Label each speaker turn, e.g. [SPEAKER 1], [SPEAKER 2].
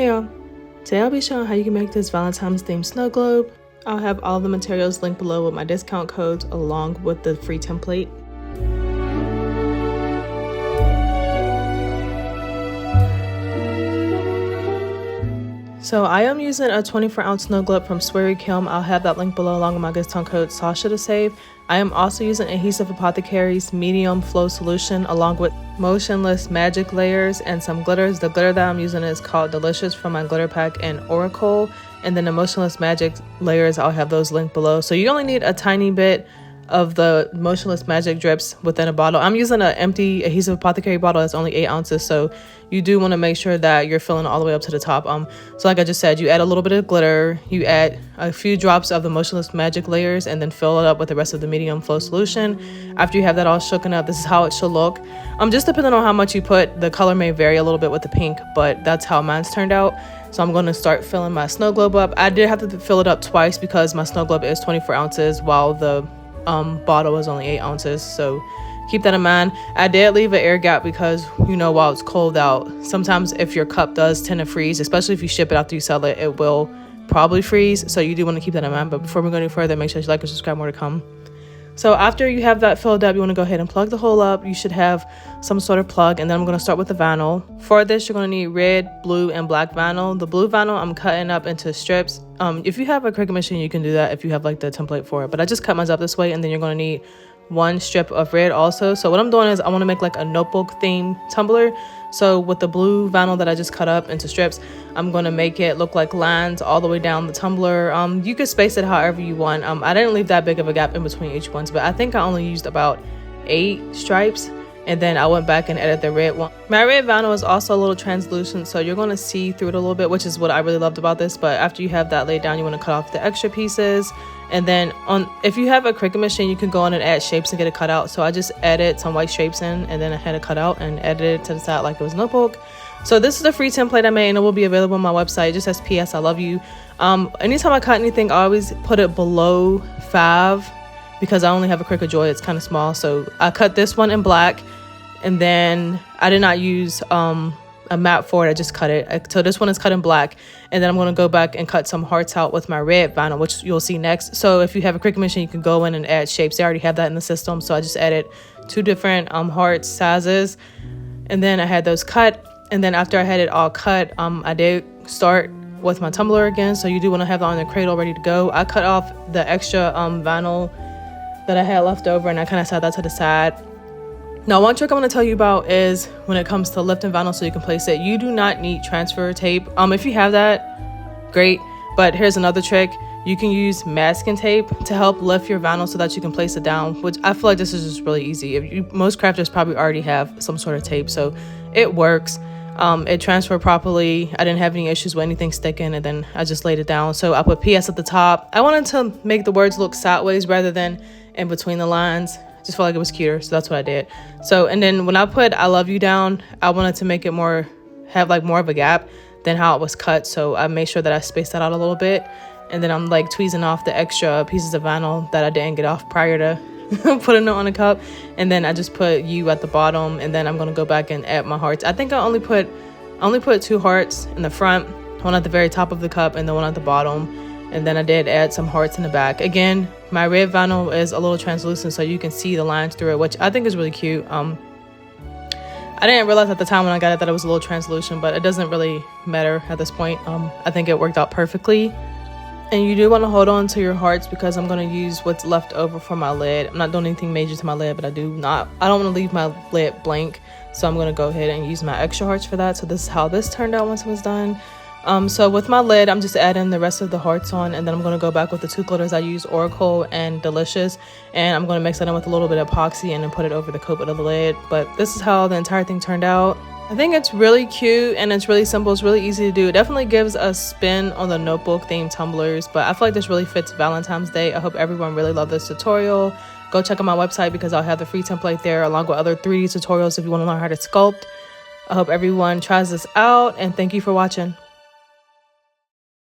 [SPEAKER 1] Hey y'all, today I'll be showing how you can make this Valentine's themed snow globe. I'll have all the materials linked below with my discount codes along with the free template. So I am using a 24-ounce snow globe from Sweary Kim. I'll have that link below along with my discount code Sasha to save. I am also using Adhesive Apothecary's medium flow solution along with motionless magic layers and some glitters. The glitter that I'm using is called Delicious from my glitter pack and Oracle. And then the motionless magic layers, I'll have those linked below. So you only need a tiny bit of the motionless magic drips within a bottle. I'm using an empty Adhesive Apothecary bottle that's only 8 ounces, so you do want to make sure that you're filling all the way up to the top. So like I just said, you add a little bit of glitter, you add a few drops of the motionless magic layers, and then fill it up with the rest of the medium flow solution. After you have that all shooken up, this is how it should look. Just depending on how much you put, the color may vary a little bit with the pink, but that's how mine's turned out. So I'm going to start filling my snow globe up. I did have to fill it up twice because my snow globe is 24 ounces while the bottle is only 8 ounces, so keep that in mind. I did leave an air gap because, you know, while it's cold out, sometimes if your cup does tend to freeze, especially if you ship it after you sell it, it will probably freeze, so you do want to keep that in mind. But before we go any further, make sure you like and subscribe, more to come. So after you have that filled up, you want to go ahead and plug the hole up. You should have some sort of plug, and then I'm going to start with the vinyl. For this, you're going to need red, blue, and black vinyl. The blue vinyl I'm cutting up into strips. If you have a Cricut machine, you can do that if you have like the template for it, but I just cut mine up this way. And then you're going to need one strip of red also. So what I'm doing is I want to make like a notebook theme tumbler. So with the blue vinyl that I just cut up into strips, I'm going to make it look like lines all the way down the tumbler. You could space it however you want. I didn't leave that big of a gap in between each one, but I think I only used about 8 stripes. And then I went back and added the red one. My red vinyl is also a little translucent, so you're going to see through it a little bit, which is what I really loved about this. But after you have that laid down, you want to cut off the extra pieces. And then if you have a Cricut machine, you can go on and add shapes and get it cut out. So I just added some white shapes in, and then I had it cut out and edited it to the side like it was a notebook. So this is a free template I made, and it will be available on my website. It just says PS I love you. Anytime I cut anything, I always put it below 5 because I only have a Cricut Joy. It's kind of small. So I cut this one in black, and then I did not use a map for it. I just cut it. So this one is cut in black, and then I'm going to go back and cut some hearts out with my red vinyl, which you'll see next. So if you have a Cricut machine, you can go in and add shapes. They already have that in the system. So I just added 2 different heart sizes, and then I had those cut. And then after I had it all cut, I did start with my tumbler again. So you do want to have that on the cradle ready to go. I cut off the extra vinyl that I had left over, and I kind of set that to the side. Now, one trick I'm going to tell you about is when it comes to lifting vinyl so you can place it, you do not need transfer tape. If you have that, great. But here's another trick. You can use masking tape to help lift your vinyl so that you can place it down, which I feel like this is just really easy. Most crafters probably already have some sort of tape, so it works. It transferred properly. I didn't have any issues with anything sticking, and then I just laid it down. So I put PS at the top. I wanted to make the words look sideways rather than in between the lines. Just felt like it was cuter, so that's what I did. So, and then when I put I love you down, I wanted to make it have like more of a gap than how it was cut. So I made sure that I spaced that out a little bit. And then I'm like tweezing off the extra pieces of vinyl that I didn't get off prior to putting it on a cup. And then I just put you at the bottom, and then I'm gonna go back and add my hearts. I think I only put 2 hearts in the front, one at the very top of the cup and the one at the bottom. And then I did add some hearts in the back. Again, my red vinyl is a little translucent, so you can see the lines through it, which I think is really cute. I didn't realize at the time when I got it that it was a little translucent, but it doesn't really matter at this point. I think it worked out perfectly. And you do want to hold on to your hearts because I'm going to use what's left over for my lid. I'm not doing anything major to my lid, but I don't want to leave my lid blank. So I'm going to go ahead and use my extra hearts for that. So this is how this turned out once it was done. So with my lid, I'm just adding the rest of the hearts on, and then I'm going to go back with the 2 glitters I use, Oracle and Delicious, and I'm going to mix that in with a little bit of epoxy and then put it over the coat of the lid. But this is how the entire thing turned out. I think it's really cute and it's really simple. It's really easy to do. It definitely gives a spin on the notebook themed tumblers, but I feel like this really fits Valentine's Day. I hope everyone really loved this tutorial. Go check out my website because I'll have the free template there along with other 3D tutorials if you want to learn how to sculpt. I hope everyone tries this out, and thank you for watching.